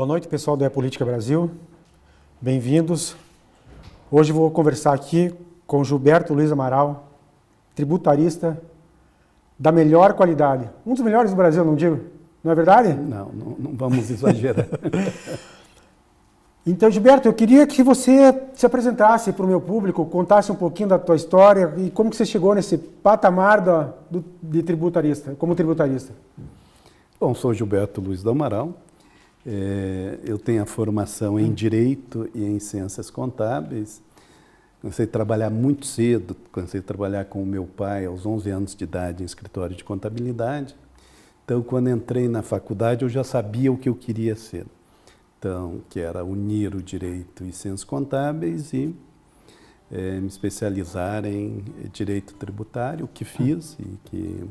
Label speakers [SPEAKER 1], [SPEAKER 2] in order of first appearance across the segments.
[SPEAKER 1] Boa noite, pessoal do E-Política Brasil. Bem-vindos. Hoje vou conversar aqui com Gilberto Luiz Amaral, tributarista da melhor qualidade. Um dos melhores do Brasil, não digo? Não é verdade?
[SPEAKER 2] Não vamos exagerar.
[SPEAKER 1] Então, Gilberto, eu queria que você se apresentasse para o meu público, contasse um pouquinho da tua história e como que você chegou nesse patamar de tributarista, como tributarista.
[SPEAKER 2] Bom, sou Gilberto Luiz do Amaral. Eu tenho a formação em Direito e em Ciências Contábeis. Comecei a trabalhar muito cedo, comecei a trabalhar com o meu pai aos 11 anos de idade em escritório de contabilidade. Então, quando entrei na faculdade, eu já sabia o que eu queria ser. Então, que era unir o Direito e Ciências Contábeis e me especializar em Direito Tributário, o que fiz e que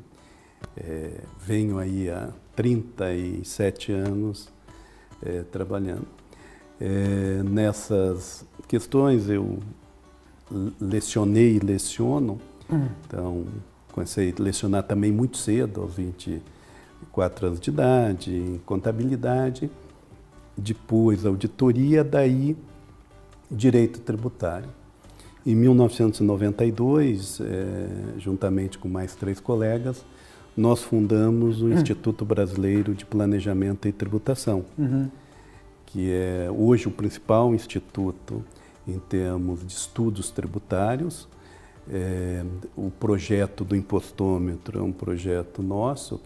[SPEAKER 2] venho aí há 37 anos trabalhando. Nessas questões eu lecionei e leciono, então comecei a lecionar também muito cedo, aos 24 anos de idade, em contabilidade, depois auditoria, daí direito tributário. Em 1992, juntamente com mais 3 colegas, nós fundamos o Instituto Brasileiro de Planejamento e Tributação, que é hoje o principal instituto em termos de estudos tributários. O projeto do impostômetro é um projeto nosso,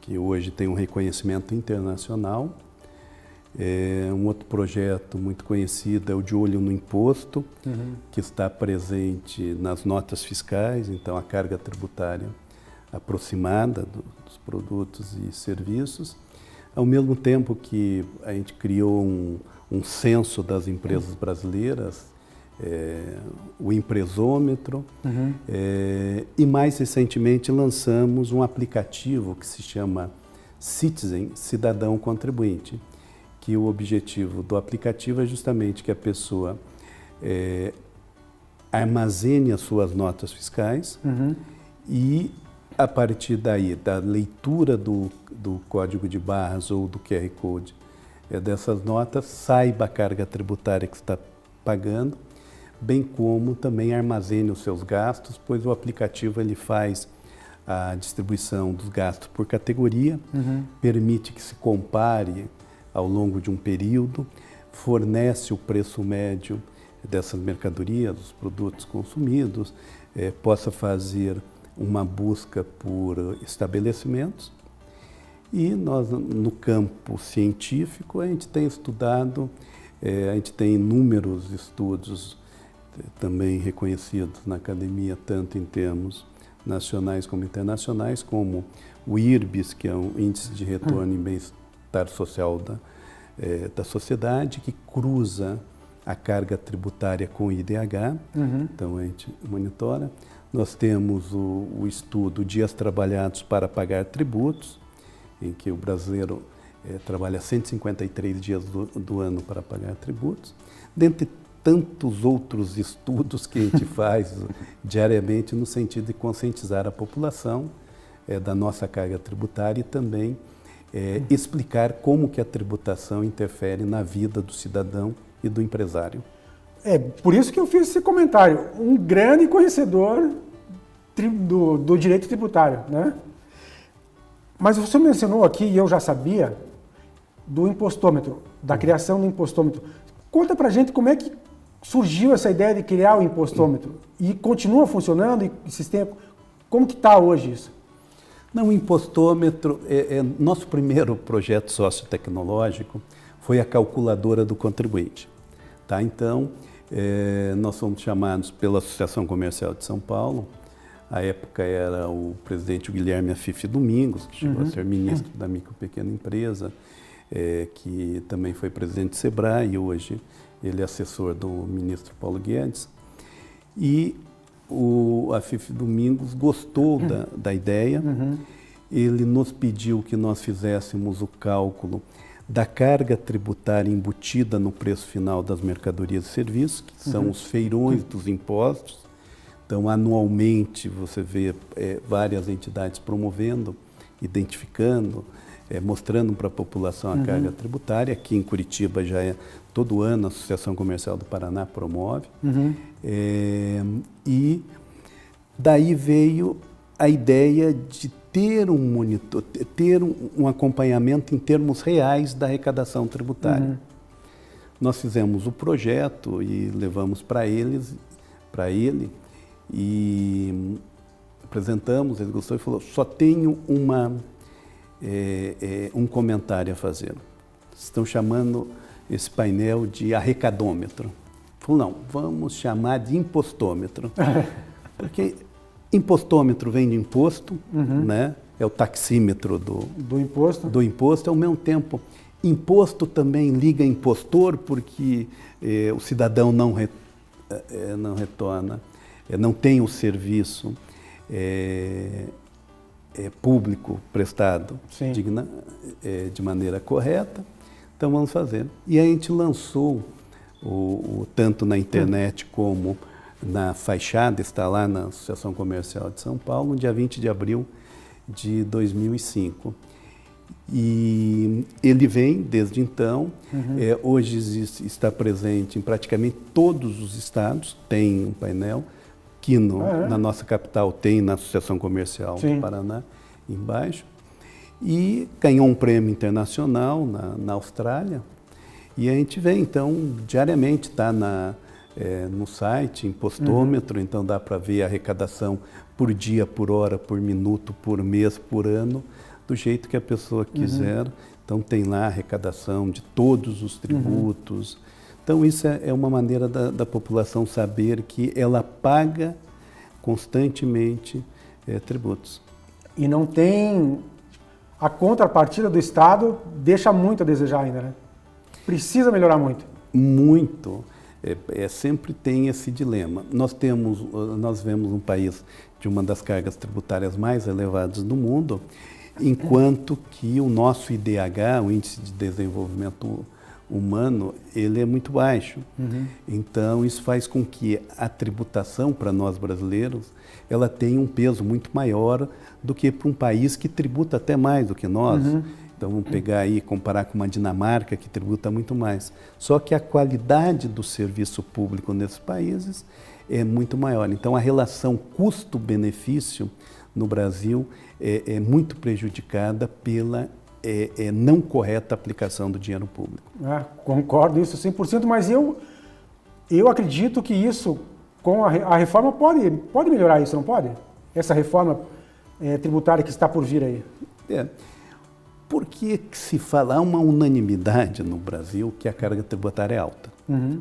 [SPEAKER 2] que hoje tem um reconhecimento internacional. Um outro projeto muito conhecido é o De Olho no Imposto, que está presente nas notas fiscais, então a carga tributária aproximada dos produtos e serviços, ao mesmo tempo que a gente criou um censo das empresas brasileiras, o Empresômetro, e mais recentemente lançamos um aplicativo que se chama Citizen, Cidadão Contribuinte, que o objetivo do aplicativo é justamente que a pessoa armazene as suas notas fiscais e, a partir daí, da leitura do código de barras ou do QR Code dessas notas, saiba a carga tributária que está pagando, bem como também armazene os seus gastos, pois o aplicativo ele faz a distribuição dos gastos por categoria, permite que se compare ao longo de um período, fornece o preço médio dessas mercadorias, dos produtos consumidos, possa fazer uma busca por estabelecimentos. E nós, no campo científico, a gente tem estudado, a gente tem inúmeros estudos também reconhecidos na academia, tanto em termos nacionais como internacionais, como o IRBIS, que é um Índice de Retorno em Bem-Estar Social da sociedade, que cruza a carga tributária com o IDH, então a gente monitora. Nós temos o estudo Dias Trabalhados para Pagar Tributos, em que o brasileiro trabalha 153 dias do ano para pagar tributos, dentre tantos outros estudos que a gente faz diariamente no sentido de conscientizar a população da nossa carga tributária e também explicar como que a tributação interfere na vida do cidadão e do empresário.
[SPEAKER 1] Por isso que eu fiz esse comentário. Um grande conhecedor do direito tributário, né? Mas você mencionou aqui, e eu já sabia, do impostômetro, da criação do impostômetro. Conta pra gente como é que surgiu essa ideia de criar o impostômetro e continua funcionando esses tempos. Como que está hoje isso?
[SPEAKER 2] Não, o impostômetro, nosso primeiro projeto sociotecnológico foi a calculadora do contribuinte. Tá? Então, nós fomos chamados pela Associação Comercial de São Paulo, à época era o presidente Guilherme Afife Domingos, que chegou a ser ministro da micro e pequena empresa, que também foi presidente do SEBRAE e hoje ele é assessor do ministro Paulo Guedes. E o Afife Domingos gostou da ideia, ele nos pediu que nós fizéssemos o cálculo da carga tributária embutida no preço final das mercadorias e serviços, que são os feirões dos impostos. Então, anualmente, você vê várias entidades promovendo, identificando mostrando para a população a carga tributária. Aqui em Curitiba já é todo ano, a Associação Comercial do Paraná promove. E daí veio a ideia de ter um monitor, ter um acompanhamento em termos reais da arrecadação tributária. Nós fizemos o projeto e levamos para ele, e apresentamos, ele gostou e falou, só tenho um comentário a fazer. Estão chamando esse painel de arrecadômetro. Falou, não, vamos chamar de impostômetro. Porque impostômetro vem de imposto, né? É o taxímetro do imposto, ao mesmo tempo. Imposto também liga impostor, porque o cidadão não retorna, não tem o serviço público prestado de maneira correta. Então vamos fazer. E a gente lançou, tanto na internet como na fachada, está lá na Associação Comercial de São Paulo, no dia 20 de abril de 2005. E ele vem desde então, hoje está presente em praticamente todos os estados, tem um painel, que na nossa capital tem na Associação Comercial do Paraná, embaixo, e ganhou um prêmio internacional na Austrália, e a gente vê, então, diariamente, está no site, impostômetro, então dá para ver a arrecadação por dia, por hora, por minuto, por mês, por ano, do jeito que a pessoa quiser. Então tem lá a arrecadação de todos os tributos. Então isso é uma maneira da população saber que ela paga constantemente tributos.
[SPEAKER 1] E não tem... A contrapartida do Estado deixa muito a desejar ainda, né? Precisa melhorar muito.
[SPEAKER 2] Muito. Sempre tem esse dilema. Nós vemos um país de uma das cargas tributárias mais elevadas do mundo, enquanto que o nosso IDH, o Índice de Desenvolvimento Humano, ele é muito baixo. Então, isso faz com que a tributação para nós brasileiros, ela tenha um peso muito maior do que para um país que tributa até mais do que nós. Então, vamos pegar aí e comparar com uma Dinamarca, que tributa muito mais. Só que a qualidade do serviço público nesses países é muito maior. Então, a relação custo-benefício no Brasil é muito prejudicada pela não correta aplicação do dinheiro público.
[SPEAKER 1] Concordo isso 100%, mas eu acredito que isso, com a reforma, pode melhorar isso, não pode? Essa reforma tributária que está por vir aí.
[SPEAKER 2] Por que se fala, há uma unanimidade no Brasil que a carga tributária é alta?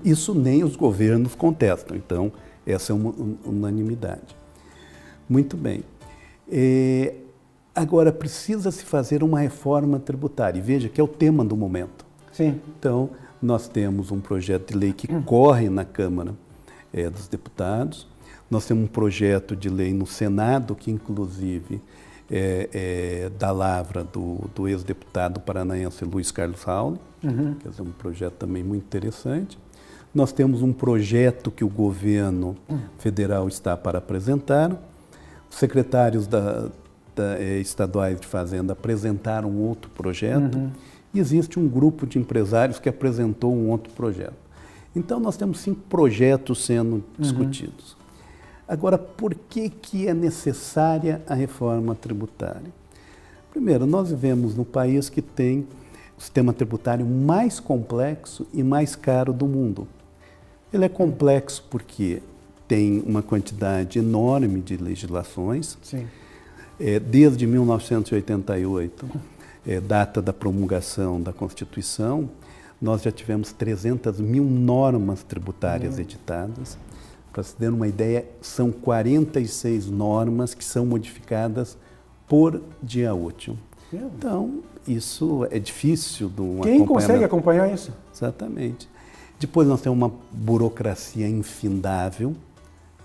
[SPEAKER 2] Isso nem os governos contestam, então essa é uma unanimidade. Muito bem. Agora, precisa-se fazer uma reforma tributária, e veja que é o tema do momento.
[SPEAKER 1] Sim.
[SPEAKER 2] Então, nós temos um projeto de lei que corre na Câmara dos Deputados, nós temos um projeto de lei no Senado, que inclusive da lavra do ex-deputado paranaense Luiz Carlos Rauli, que é um projeto também muito interessante. Nós temos um projeto que o governo federal está para apresentar. Os secretários estaduais de Fazenda apresentaram outro projeto. E existe um grupo de empresários que apresentou um outro projeto. Então, nós temos 5 projetos sendo discutidos. Agora, por que é necessária a reforma tributária? Primeiro, nós vivemos num país que tem o sistema tributário mais complexo e mais caro do mundo. Ele é complexo porque tem uma quantidade enorme de legislações.
[SPEAKER 1] Sim.
[SPEAKER 2] Desde 1988, data da promulgação da Constituição, nós já tivemos 300 mil normas tributárias editadas. Para se ter uma ideia, são 46 normas que são modificadas por dia útil. Então, isso é difícil de um
[SPEAKER 1] Quem consegue acompanhar isso?
[SPEAKER 2] Exatamente. Depois nós temos uma burocracia infindável,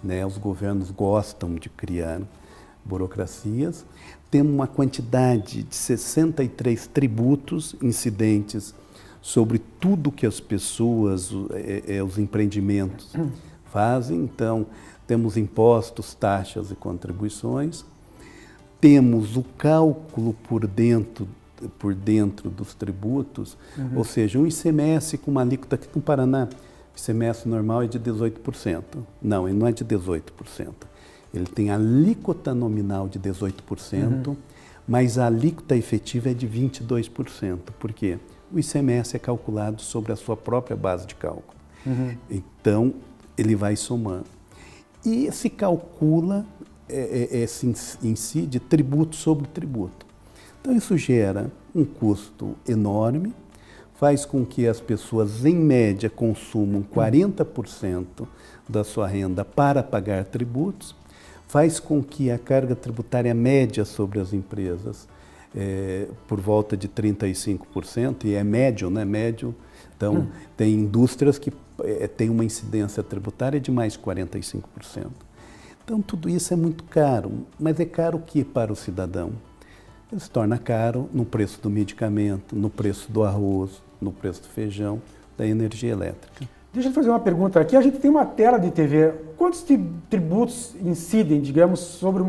[SPEAKER 2] né? Os governos gostam de criar burocracias. Temos uma quantidade de 63 tributos incidentes sobre tudo que as pessoas, os empreendimentos fazem. Então, temos impostos, taxas e contribuições. Temos o cálculo por dentro por dentro dos tributos, ou seja, um ICMS com uma alíquota aqui no Paraná, o ICMS normal é de 18%. Não, ele não é de 18%. Ele tem a alíquota nominal de 18%, mas a alíquota efetiva é de 22%. Por quê? O ICMS é calculado sobre a sua própria base de cálculo. Então, ele vai somando. E se calcula, se incide tributo sobre tributo. Então, isso gera um custo enorme, faz com que as pessoas, em média, consumam 40% da sua renda para pagar tributos, faz com que a carga tributária média sobre as empresas, por volta de 35%, e é médio, né? Médio. Então, tem indústrias que têm uma incidência tributária de mais de 45%. Então, tudo isso é muito caro, mas é caro o que para o cidadão? Ele se torna caro no preço do medicamento, no preço do arroz, no preço do feijão, da energia elétrica.
[SPEAKER 1] Deixa eu fazer uma pergunta aqui. A gente tem uma tela de TV. Quantos tributos incidem, digamos, sobre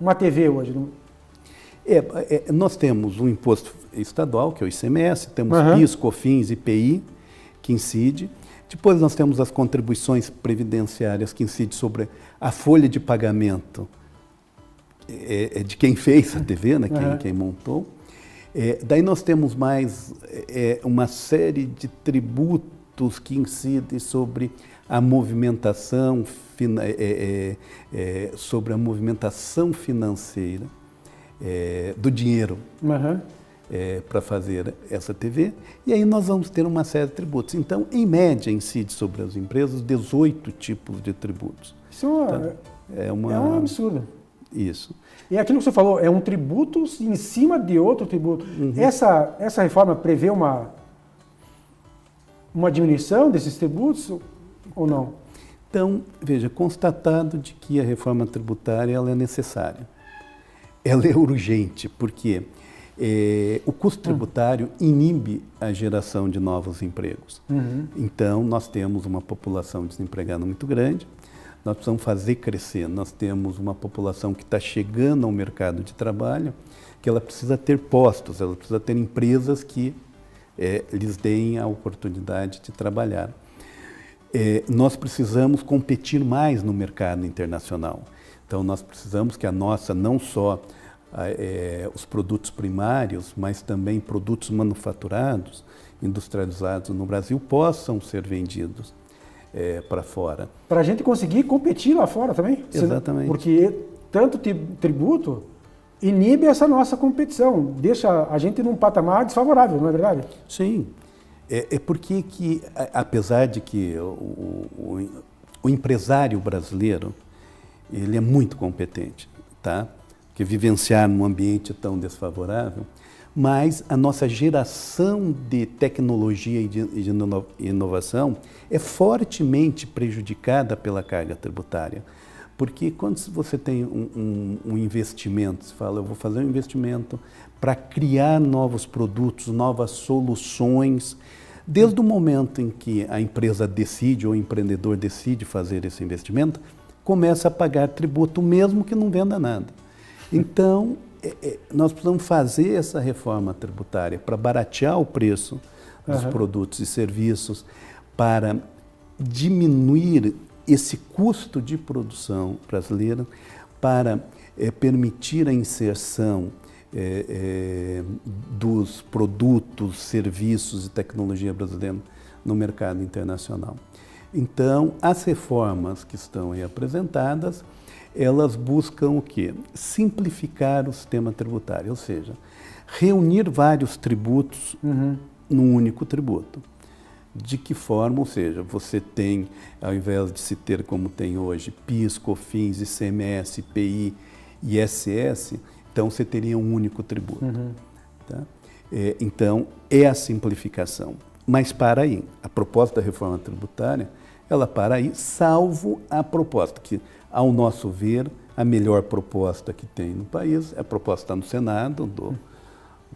[SPEAKER 1] uma TV hoje?
[SPEAKER 2] Nós temos um imposto estadual, que é o ICMS, temos PIS, COFINS, IPI, que incide. Depois nós temos as contribuições previdenciárias, que incidem sobre a folha de pagamento de quem fez a TV, né? Quem montou. Daí nós temos mais uma série de tributos que incidem sobre a movimentação, financeira do dinheiro para fazer essa TV. E aí nós vamos ter uma série de tributos. Então, em média, incide sobre as empresas 18 tipos de tributos.
[SPEAKER 1] Isso é um absurdo.
[SPEAKER 2] Isso.
[SPEAKER 1] E aquilo que você falou, é um tributo em cima de outro tributo. Essa reforma prevê uma diminuição desses tributos ou não?
[SPEAKER 2] Então, veja, constatado de que a reforma tributária ela é necessária. Ela é urgente, porque o custo tributário inibe a geração de novos empregos. Então, nós temos uma população desempregada muito grande, nós precisamos fazer crescer. Nós temos uma população que está chegando ao mercado de trabalho, que ela precisa ter postos, ela precisa ter empresas que lhes deem a oportunidade de trabalhar. Nós precisamos competir mais no mercado internacional. Então, nós precisamos que a nossa, não só os produtos primários, mas também produtos manufaturados, industrializados no Brasil, possam ser vendidos para fora.
[SPEAKER 1] Para a gente conseguir competir lá fora também?
[SPEAKER 2] Exatamente.
[SPEAKER 1] Porque tanto tributo inibe essa nossa competição, deixa a gente num patamar desfavorável, não é verdade?
[SPEAKER 2] Sim. Porque apesar de que o empresário brasileiro, ele é muito competente, tá? Porque vivenciar num ambiente tão desfavorável, mas a nossa geração de tecnologia e de inovação é fortemente prejudicada pela carga tributária. Porque quando você tem um investimento, você fala, eu vou fazer um investimento para criar novos produtos, novas soluções, desde o momento em que a empresa decide ou o empreendedor decide fazer esse investimento, começa a pagar tributo mesmo que não venda nada. Então, nós precisamos fazer essa reforma tributária para baratear o preço dos produtos e serviços, para diminuir esse custo de produção brasileira, para permitir a inserção dos produtos, serviços e tecnologia brasileira no mercado internacional. Então, as reformas que estão aí apresentadas, elas buscam o quê? Simplificar o sistema tributário, ou seja, reunir vários tributos num único tributo. De que forma? Ou seja, você tem, ao invés de se ter como tem hoje, PIS, COFINS, ICMS, IPI e ISS, então você teria um único tributo. Tá? Então, é a simplificação. Mas para aí, a proposta da reforma tributária, ela para aí, salvo a proposta, que, ao nosso ver, a melhor proposta que tem no país, é a proposta no Senado,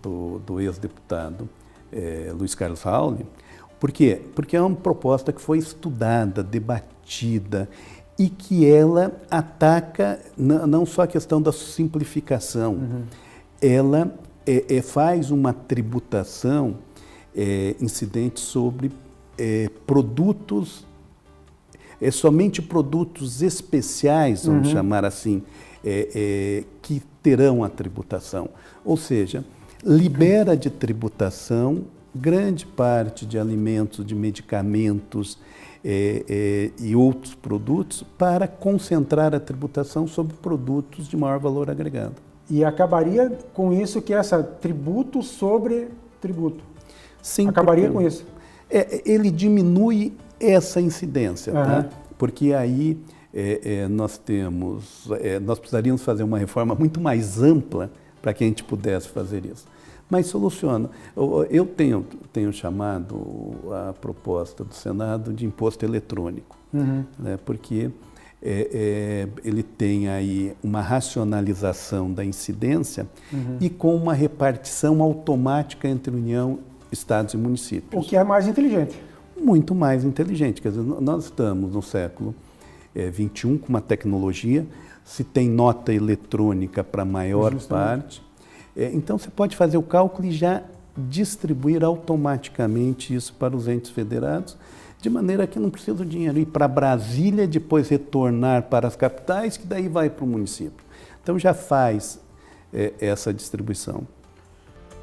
[SPEAKER 2] do ex-deputado Luiz Carlos Rauli. Por quê? Porque é uma proposta que foi estudada, debatida, e que ela ataca não só a questão da simplificação, ela faz uma tributação incidente sobre produtos, somente produtos especiais, vamos chamar assim, que terão a tributação. Ou seja, libera de tributação grande parte de alimentos, de medicamentos e outros produtos para concentrar a tributação sobre produtos de maior valor agregado.
[SPEAKER 1] E acabaria com isso que essa tributo sobre tributo.
[SPEAKER 2] Sim,
[SPEAKER 1] acabaria com isso.
[SPEAKER 2] Ele diminui essa incidência, tá? Porque aí nós precisaríamos fazer uma reforma muito mais ampla para que a gente pudesse fazer isso. Mas soluciona. Eu tenho chamado a proposta do Senado de imposto eletrônico, né? Porque ele tem aí uma racionalização da incidência e com uma repartição automática entre União, Estados e municípios.
[SPEAKER 1] O que é mais inteligente.
[SPEAKER 2] Muito mais inteligente. Quer dizer, nós estamos no século XXI com uma tecnologia, se tem nota eletrônica para a maior parte. Então, você pode fazer o cálculo e já distribuir automaticamente isso para os entes federados, de maneira que não precisa o dinheiro ir para Brasília, depois retornar para as capitais, que daí vai para o município. Então, já faz essa distribuição.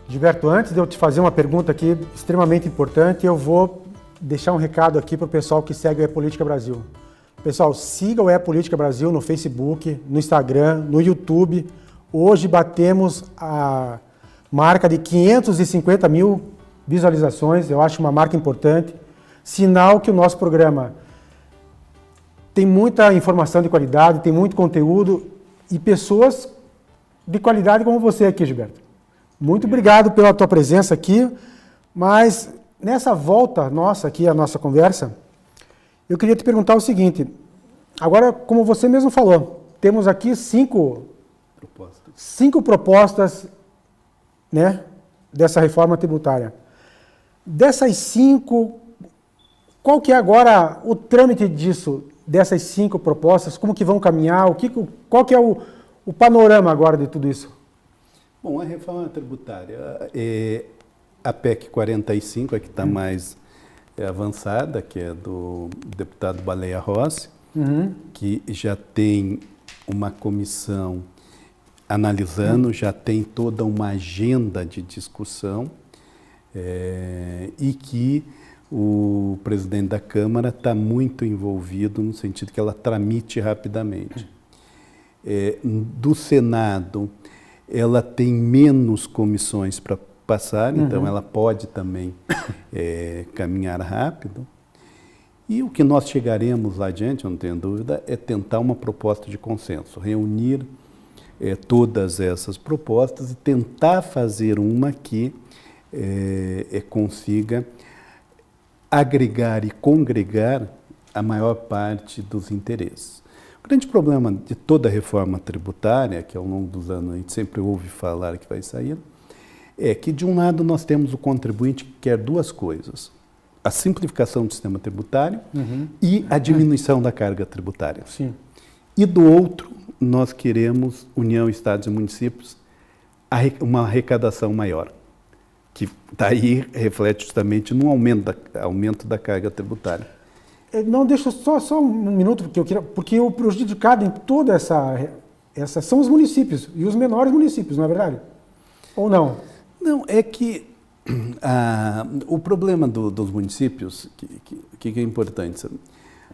[SPEAKER 1] Gilberto, antes de eu te fazer uma pergunta aqui extremamente importante, eu vou deixar um recado aqui para o pessoal que segue o E-Política Brasil. Pessoal, siga o E-Política Brasil no Facebook, no Instagram, no YouTube. Hoje batemos a marca de 550 mil visualizações, eu acho uma marca importante. Sinal que o nosso programa tem muita informação de qualidade, tem muito conteúdo e pessoas de qualidade como você aqui, Gilberto. Muito obrigado pela tua presença aqui, mas nessa volta nossa aqui, a nossa conversa, eu queria te perguntar o seguinte, agora, como você mesmo falou, temos aqui cinco propostas, né, dessa reforma tributária. Dessas 5, qual que é agora o trâmite disso, dessas 5 propostas? Como que vão caminhar? Qual que é o panorama agora de tudo isso?
[SPEAKER 2] Bom, a reforma tributária, a PEC 45, a que está mais avançada, que é do deputado Baleia Rossi, que já tem uma comissão analisando, já tem toda uma agenda de discussão e que o presidente da Câmara está muito envolvido no sentido que ela tramite rapidamente. Do Senado, ela tem menos comissões para passar, então ela pode também caminhar rápido. E o que nós chegaremos lá adiante, eu não tenho dúvida, é tentar uma proposta de consenso, reunir todas essas propostas e tentar fazer uma que consiga agregar e congregar a maior parte dos interesses. O grande problema de toda a reforma tributária, que ao longo dos anos a gente sempre ouve falar que vai sair, é que de um lado nós temos o contribuinte que quer duas coisas, a simplificação do sistema tributário e a diminuição da carga tributária.
[SPEAKER 1] Sim.
[SPEAKER 2] E do outro, nós queremos, União, Estados e municípios, uma arrecadação maior, que daí reflete justamente no aumento da carga tributária.
[SPEAKER 1] Não, deixa só um minuto, porque o prejudicado em toda essa são os municípios, e os menores municípios, não é verdade? Ou não?
[SPEAKER 2] Não, é que o problema dos municípios, que é importante, sabe?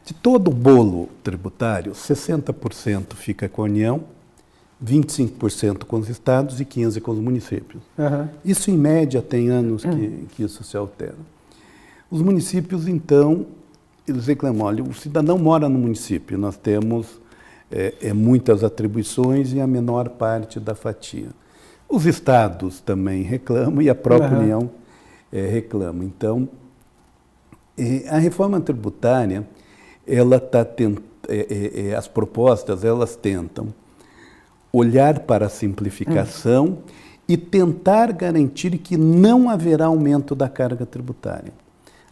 [SPEAKER 2] De todo o bolo tributário, 60% fica com a União, 25% com os estados e 15% com os municípios. Isso, em média, tem anos que isso se altera. Os municípios, então, eles reclamam, olha, o cidadão mora no município, nós temos muitas atribuições e a menor parte da fatia. Os estados também reclamam e a própria União reclama. Então, a reforma tributária, ela as propostas, elas tentam olhar para a simplificação e tentar garantir que não haverá aumento da carga tributária.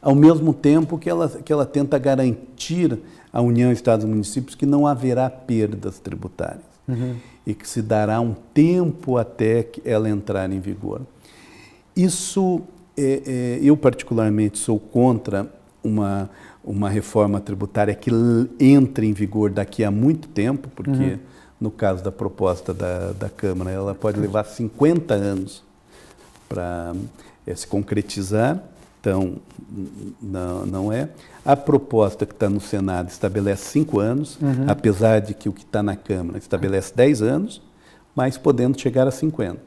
[SPEAKER 2] Ao mesmo tempo que ela tenta garantir a União, Estados e Municípios, que não haverá perdas tributárias e que se dará um tempo até que ela entrar em vigor. Isso, eu particularmente sou contra uma reforma tributária que entre em vigor daqui a muito tempo, porque no caso da proposta da Câmara, ela pode levar 50 anos para se concretizar, então não é. A proposta que está no Senado estabelece 5 anos, apesar de que o que está na Câmara estabelece 10 anos, mas podendo chegar a 50.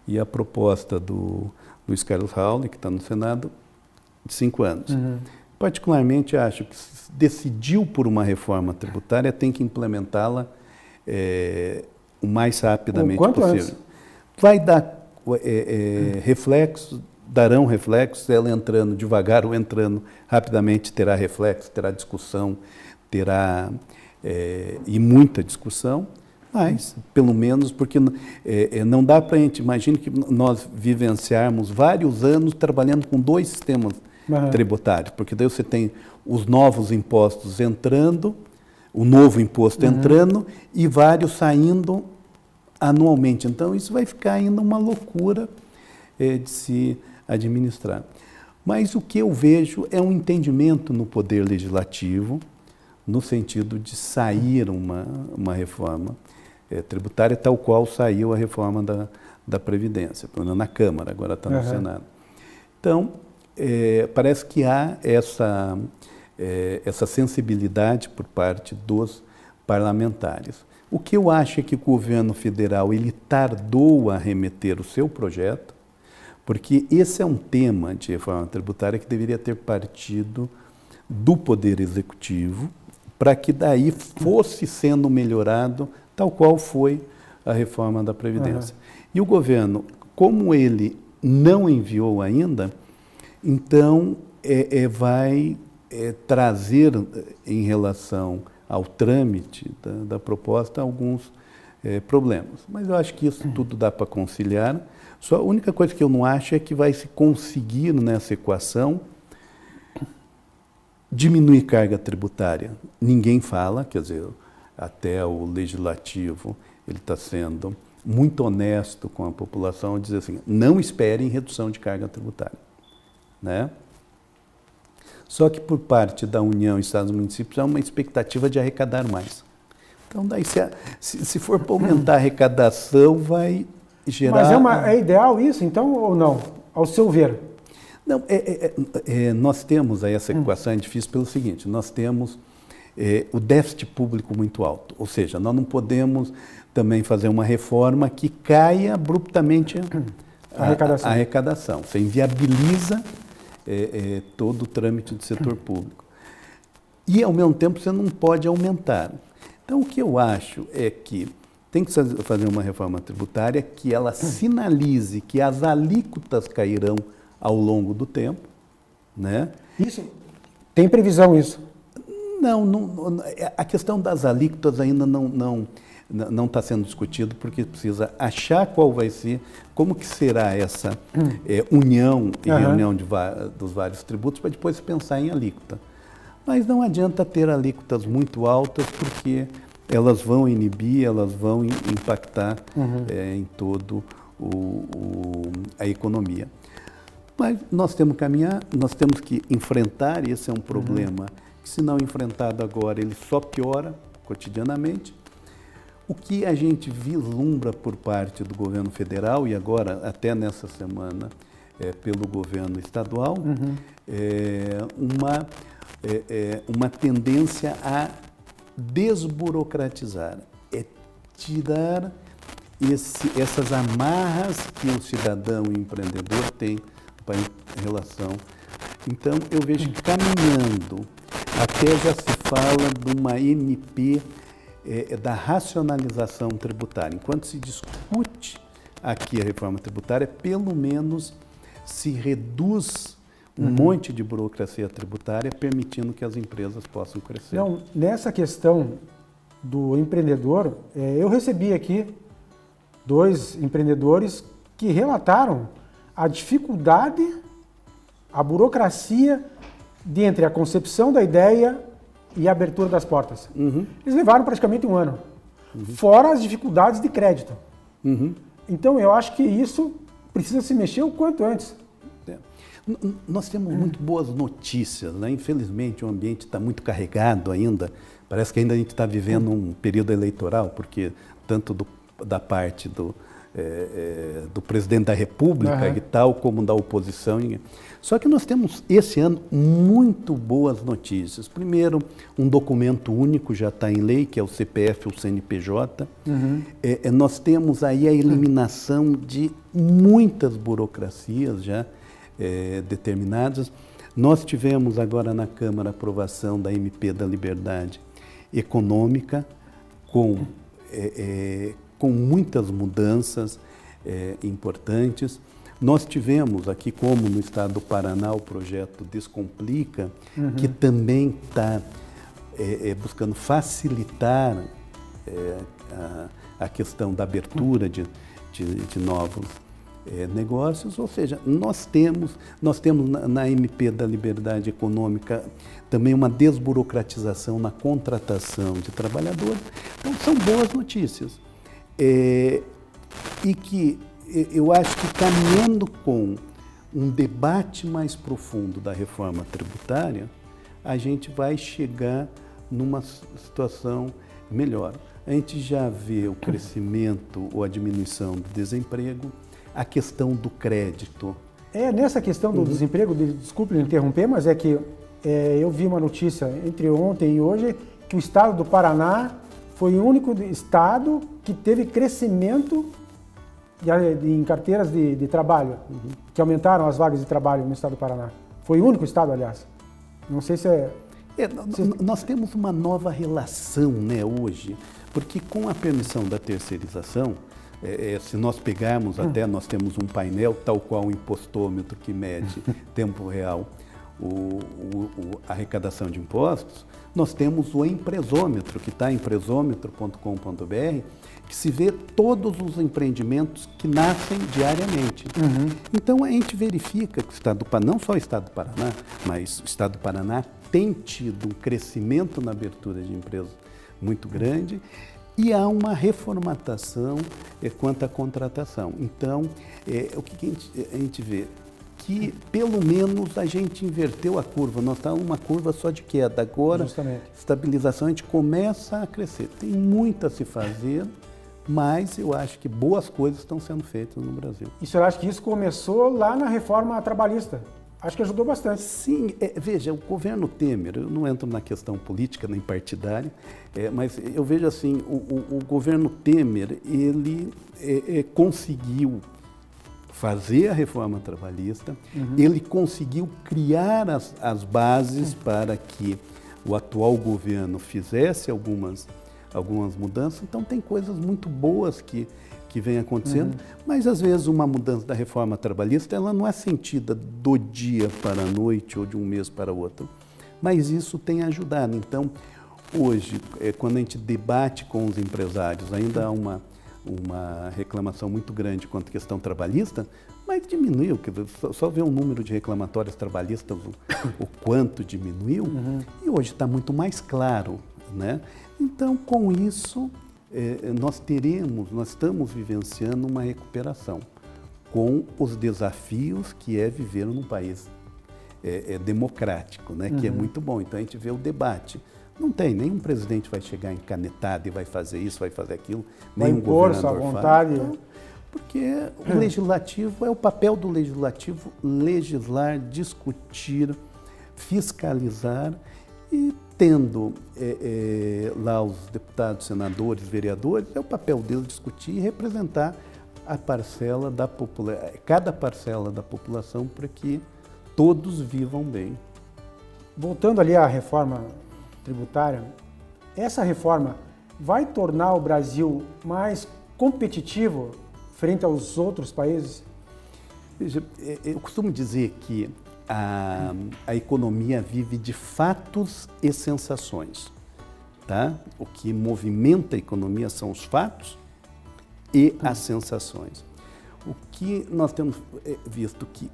[SPEAKER 2] E a proposta do Luiz Carlos Raul, que está no Senado, de 5 anos. Particularmente, acho que se decidiu por uma reforma tributária, tem que implementá-la o mais rapidamente possível. Antes. Vai dar reflexos, darão reflexos, ela entrando devagar ou entrando rapidamente terá reflexo, terá discussão, terá e muita discussão, mas pelo menos porque não dá para a gente, imagine que nós vivenciarmos vários anos trabalhando com 2 sistemas tributários, porque daí você tem os novos impostos entrando, o novo imposto entrando e vários saindo anualmente. Então isso vai ficar ainda uma loucura de se administrar. Mas o que eu vejo é um entendimento no Poder Legislativo, no sentido de sair uma reforma tributária, tal qual saiu a reforma da Previdência, pelo menos na Câmara, agora está no Senado. Então, parece que há essa sensibilidade por parte dos parlamentares. O que eu acho é que o governo federal ele tardou a remeter o seu projeto, porque esse é um tema de reforma tributária que deveria ter partido do Poder Executivo, para que daí fosse sendo melhorado, tal qual foi a reforma da Previdência. E o governo, como ele não enviou ainda, então vai trazer em relação ao trâmite da proposta alguns problemas. Mas eu acho que isso tudo dá para conciliar. Só a única coisa que eu não acho é que vai se conseguir nessa equação diminuir carga tributária. Ninguém fala, quer dizer, até o legislativo, ele está sendo muito honesto com a população, dizer assim, não esperem redução de carga tributária, né? Só que por parte da União, Estados e Municípios, há uma expectativa de arrecadar mais. Então, daí, se for para aumentar a arrecadação, vai gerar...
[SPEAKER 1] Mas é ideal isso, então, ou não? Ao seu ver?
[SPEAKER 2] Não, nós temos aí essa equação, é difícil pelo seguinte, nós temos o déficit público muito alto, ou seja, nós não podemos também fazer uma reforma que caia abruptamente a arrecadação. Você inviabiliza todo o trâmite do setor público. E, ao mesmo tempo, você não pode aumentar. Então, o que eu acho é que tem que fazer uma reforma tributária que ela sinalize que as alíquotas cairão ao longo do tempo, né?
[SPEAKER 1] Isso? Tem previsão isso?
[SPEAKER 2] Não, a questão das alíquotas ainda não está sendo discutido, porque precisa achar qual vai ser, como que será essa união e reunião dos vários tributos, para depois pensar em alíquota. Mas não adianta ter alíquotas muito altas, porque elas vão inibir, elas vão impactar em todo a economia. Mas nós temos que caminhar, nós temos que enfrentar, e esse é um problema que, se não enfrentado agora, ele só piora cotidianamente. O que a gente vislumbra por parte do governo federal, e agora, até nessa semana, pelo governo estadual, uma tendência a desburocratizar, tirar essas amarras que o cidadão e o empreendedor tem em relação. Então, eu vejo que caminhando, até já se fala de uma MP da racionalização tributária. Enquanto se discute aqui a reforma tributária, pelo menos se reduz um monte de burocracia tributária, permitindo que as empresas possam crescer.
[SPEAKER 1] Não, nessa questão do empreendedor, eu recebi aqui 2 empreendedores que relataram a dificuldade, a burocracia entre a concepção da ideia e a abertura das portas. Eles levaram praticamente um ano, fora as dificuldades de crédito. Então, eu acho que isso precisa se mexer o quanto antes.
[SPEAKER 2] Nós temos muito boas notícias, né? Infelizmente, o ambiente está muito carregado ainda. Parece que ainda a gente está vivendo um período eleitoral, porque tanto da parte do presidente da República e tal, como da oposição. Só que nós temos, esse ano, muito boas notícias. Primeiro, um documento único já está em lei, que é o CPF, o CNPJ. Nós temos aí a eliminação de muitas burocracias já determinadas. Nós tivemos agora na Câmara a aprovação da MP da Liberdade Econômica, com muitas mudanças importantes. Nós tivemos aqui, como no estado do Paraná, o projeto Descomplica, que também está buscando facilitar a questão da abertura de novos negócios, ou seja, nós temos na MP da Liberdade Econômica também uma desburocratização na contratação de trabalhadores. Então, são boas notícias. E que eu acho que caminhando com um debate mais profundo da reforma tributária, a gente vai chegar numa situação melhor. A gente já vê o crescimento ou a diminuição do desemprego, a questão do crédito.
[SPEAKER 1] Nessa questão do desemprego, desculpe me interromper, mas é que eu vi uma notícia entre ontem e hoje que o estado do Paraná foi o único estado que teve crescimento em carteiras de trabalho, que aumentaram as vagas de trabalho no estado do Paraná. Foi o único estado, aliás. Não sei se
[SPEAKER 2] nós temos uma nova relação, né, hoje, porque com a permissão da terceirização, se nós pegarmos até, nós temos um painel tal qual o impostômetro que mede tempo real a arrecadação de impostos, nós temos o empresômetro, que está em empresômetro.com.br, que se vê todos os empreendimentos que nascem diariamente. Então, a gente verifica que o estado do Paraná, não só o estado do Paraná, mas o estado do Paraná tem tido um crescimento na abertura de empresas muito grande e há uma reformatação quanto à contratação. Então, o que a gente vê? Que pelo menos a gente inverteu a curva, nós estávamos numa curva só de queda, agora estabilização, a gente começa a crescer. Tem muito a se fazer, mas eu acho que boas coisas estão sendo feitas no Brasil.
[SPEAKER 1] E o senhor acha que isso começou lá na reforma trabalhista? Acho que ajudou bastante.
[SPEAKER 2] Sim, veja, o governo Temer, eu não entro na questão política nem partidária, mas eu vejo assim, o governo Temer, ele conseguiu fazer a reforma trabalhista, ele conseguiu criar as bases para que o atual governo fizesse algumas mudanças, então tem coisas muito boas que vem acontecendo, mas às vezes uma mudança da reforma trabalhista, ela não é sentida do dia para a noite ou de um mês para o outro, mas isso tem ajudado. Então, hoje, quando a gente debate com os empresários, ainda há uma reclamação muito grande quanto à questão trabalhista, mas diminuiu, só ver o número de reclamatórios trabalhistas, o quanto diminuiu, e hoje está muito mais claro, né? Então, com isso, nós estamos vivenciando uma recuperação com os desafios que é viver num país democrático, né? Que é muito bom. Então, a gente vê o debate. Não tem, nenhum presidente vai chegar encanetado e vai fazer isso, vai fazer aquilo, nem um governador
[SPEAKER 1] vontade.
[SPEAKER 2] Então, porque o legislativo, é o papel do legislativo legislar, discutir, fiscalizar e tendo lá os deputados, senadores, vereadores, é o papel deles discutir e representar a parcela da cada parcela da população para que todos vivam bem.
[SPEAKER 1] Voltando ali à reforma tributária, essa reforma vai tornar o Brasil mais competitivo frente aos outros países?
[SPEAKER 2] Veja, eu costumo dizer que a economia vive de fatos e sensações, tá? O que movimenta a economia são os fatos e as sensações. O que nós temos visto que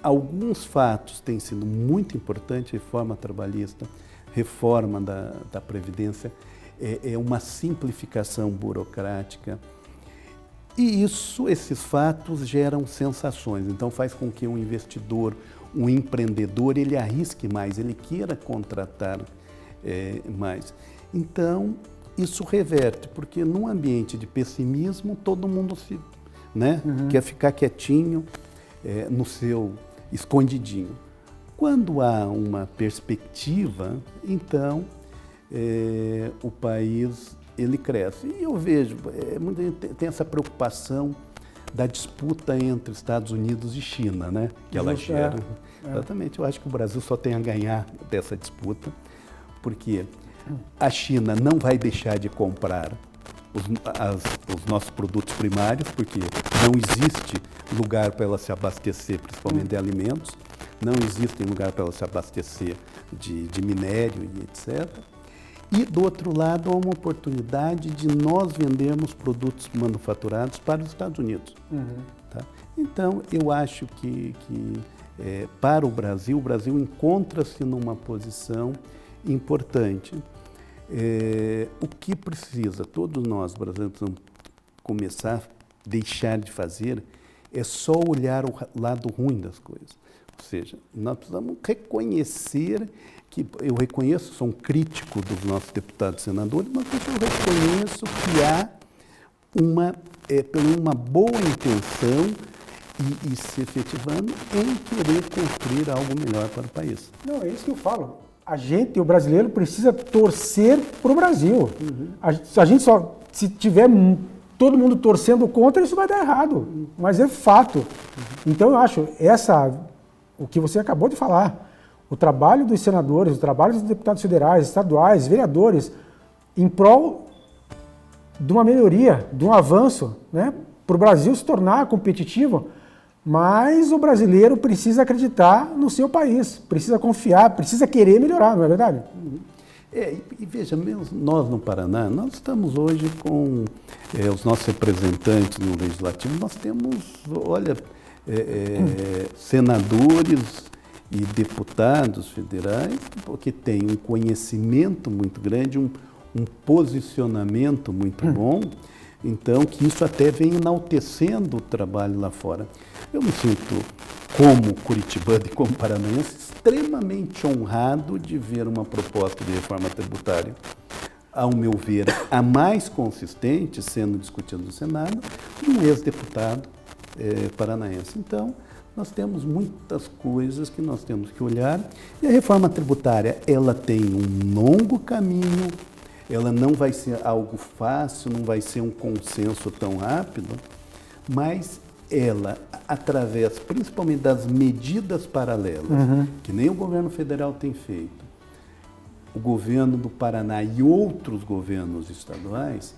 [SPEAKER 2] alguns fatos têm sido muito importantes, reforma trabalhista, reforma da Previdência, é uma simplificação burocrática. E esses fatos geram sensações, então faz com que um investidor, um empreendedor, ele arrisque mais, ele queira contratar mais. Então, isso reverte, porque num ambiente de pessimismo, todo mundo quer ficar quietinho no seu escondidinho. Quando há uma perspectiva, então o país ele cresce. E eu vejo, muita gente tem essa preocupação da disputa entre Estados Unidos e China, né? Que ela gera. Exatamente, eu acho que o Brasil só tem a ganhar dessa disputa, porque a China não vai deixar de comprar os nossos produtos primários, porque não existe lugar para ela se abastecer, principalmente de alimentos, não existe lugar para ela se abastecer de minério e etc. E, do outro lado, há uma oportunidade de nós vendermos produtos manufaturados para os Estados Unidos. Tá? Então, eu acho que para o Brasil encontra-se numa posição importante. O que precisa, todos nós brasileiros, precisamos começar a deixar de fazer, é só olhar o lado ruim das coisas. Ou seja, nós precisamos reconhecer que, eu reconheço, sou um crítico dos nossos deputados e senadores, mas eu reconheço que há uma boa intenção e se efetivando em querer construir algo melhor para o país.
[SPEAKER 1] Não, é isso que eu falo. A gente, o brasileiro, precisa torcer para o Brasil. A gente só, se tiver todo mundo torcendo contra, isso vai dar errado. Mas é fato. Então, eu acho, o que você acabou de falar, o trabalho dos senadores, o trabalho dos deputados federais, estaduais, vereadores, em prol de uma melhoria, de um avanço, né, para o Brasil se tornar competitivo, mas o brasileiro precisa acreditar no seu país, precisa confiar, precisa querer melhorar, não é verdade?
[SPEAKER 2] E veja, mesmo nós no Paraná, nós estamos hoje com os nossos representantes no Legislativo, nós temos, olha, senadores e deputados federais que têm um conhecimento muito grande, um posicionamento muito bom, então que isso até vem enaltecendo o trabalho lá fora. Eu me sinto, como curitibano e como paranaense, extremamente honrado de ver uma proposta de reforma tributária, ao meu ver, a mais consistente sendo discutida no Senado, de um ex-deputado paranaense. Então, nós temos muitas coisas que nós temos que olhar, e a reforma tributária, ela tem um longo caminho, ela não vai ser algo fácil, não vai ser um consenso tão rápido, mas ela, através principalmente das medidas paralelas, que nem o governo federal tem feito, o governo do Paraná e outros governos estaduais,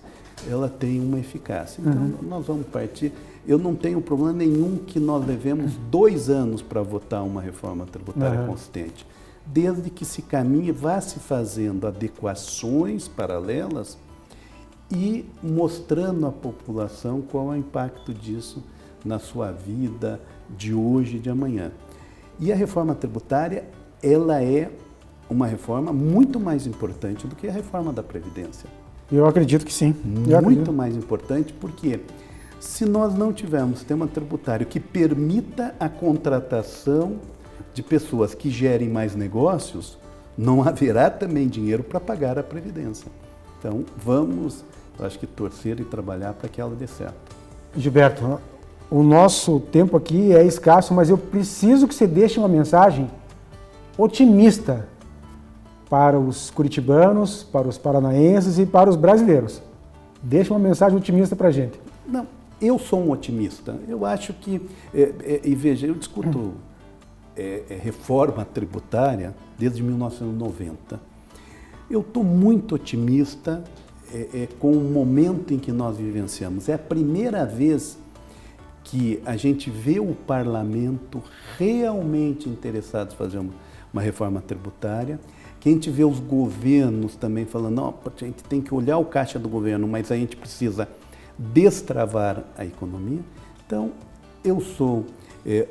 [SPEAKER 2] ela tem uma eficácia. Então, nós vamos partir. Eu não tenho problema nenhum que nós levemos 2 anos para votar uma reforma tributária consistente, desde que se caminhe, vá se fazendo adequações paralelas e mostrando à população qual é o impacto disso na sua vida de hoje e de amanhã. E a reforma tributária, ela é uma reforma muito mais importante do que a reforma da Previdência.
[SPEAKER 1] Eu acredito que sim.
[SPEAKER 2] Muito mais importante, porque se nós não tivermos sistema tributário que permita a contratação de pessoas que gerem mais negócios, não haverá também dinheiro para pagar a Previdência. Então, vamos, eu acho que torcer e trabalhar para que ela dê certo.
[SPEAKER 1] Gilberto, o nosso tempo aqui é escasso, mas eu preciso que você deixe uma mensagem otimista para os curitibanos, para os paranaenses e para os brasileiros. Deixe uma mensagem otimista para a gente.
[SPEAKER 2] Não, eu sou um otimista. Eu acho que, e veja, eu discuto reforma tributária desde 1990. Eu estou muito otimista com o momento em que nós vivenciamos. É a primeira vez que a gente vê o parlamento realmente interessado em fazer uma reforma tributária, que a gente vê os governos também falando, não, a gente tem que olhar o caixa do governo, mas a gente precisa destravar a economia. Então, eu sou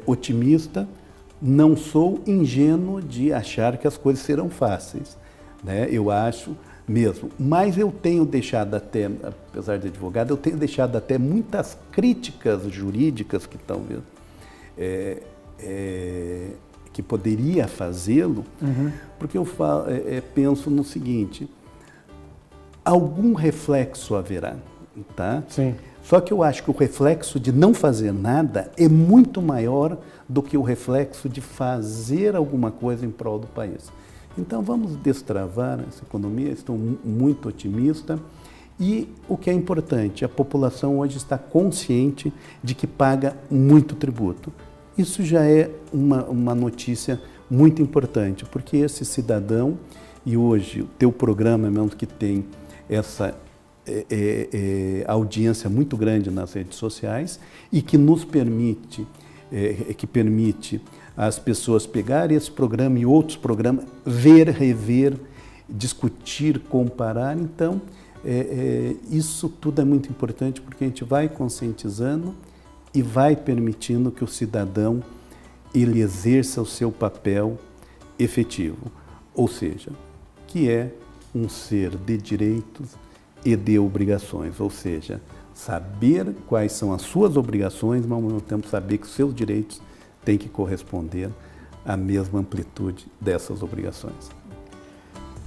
[SPEAKER 2] otimista, não sou ingênuo de achar que as coisas serão fáceis, né? Eu acho mesmo. Mas eu tenho deixado até, apesar de advogado, eu tenho deixado até muitas críticas jurídicas que talvez que poderia fazê-lo, porque eu penso no seguinte: algum reflexo haverá, tá?
[SPEAKER 1] Sim.
[SPEAKER 2] Só que eu acho que o reflexo de não fazer nada é muito maior do que o reflexo de fazer alguma coisa em prol do país. Então vamos destravar essa economia, estou muito otimista. E o que é importante, a população hoje está consciente de que paga muito tributo. Isso já é uma notícia muito importante, porque esse cidadão, e hoje o teu programa mesmo que tem essa audiência muito grande nas redes sociais e que nos permite, que permite as pessoas pegarem esse programa e outros programas, ver, rever, discutir, comparar. Então, isso tudo é muito importante porque a gente vai conscientizando e vai permitindo que o cidadão ele exerça o seu papel efetivo, ou seja, que é um ser de direitos e de obrigações, ou seja, saber quais são as suas obrigações, mas ao mesmo tempo saber que os seus direitos têm que corresponder à mesma amplitude dessas obrigações.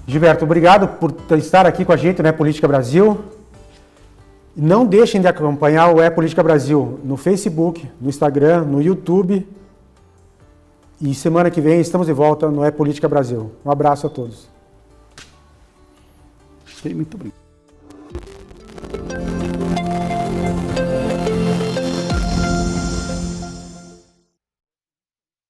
[SPEAKER 1] Gilberto, obrigado por estar aqui com a gente, né, Política Brasil. Não deixem de acompanhar o Política Brasil no Facebook, no Instagram, no YouTube. E semana que vem estamos de volta no Política Brasil. Um abraço a todos.
[SPEAKER 2] Muito obrigado.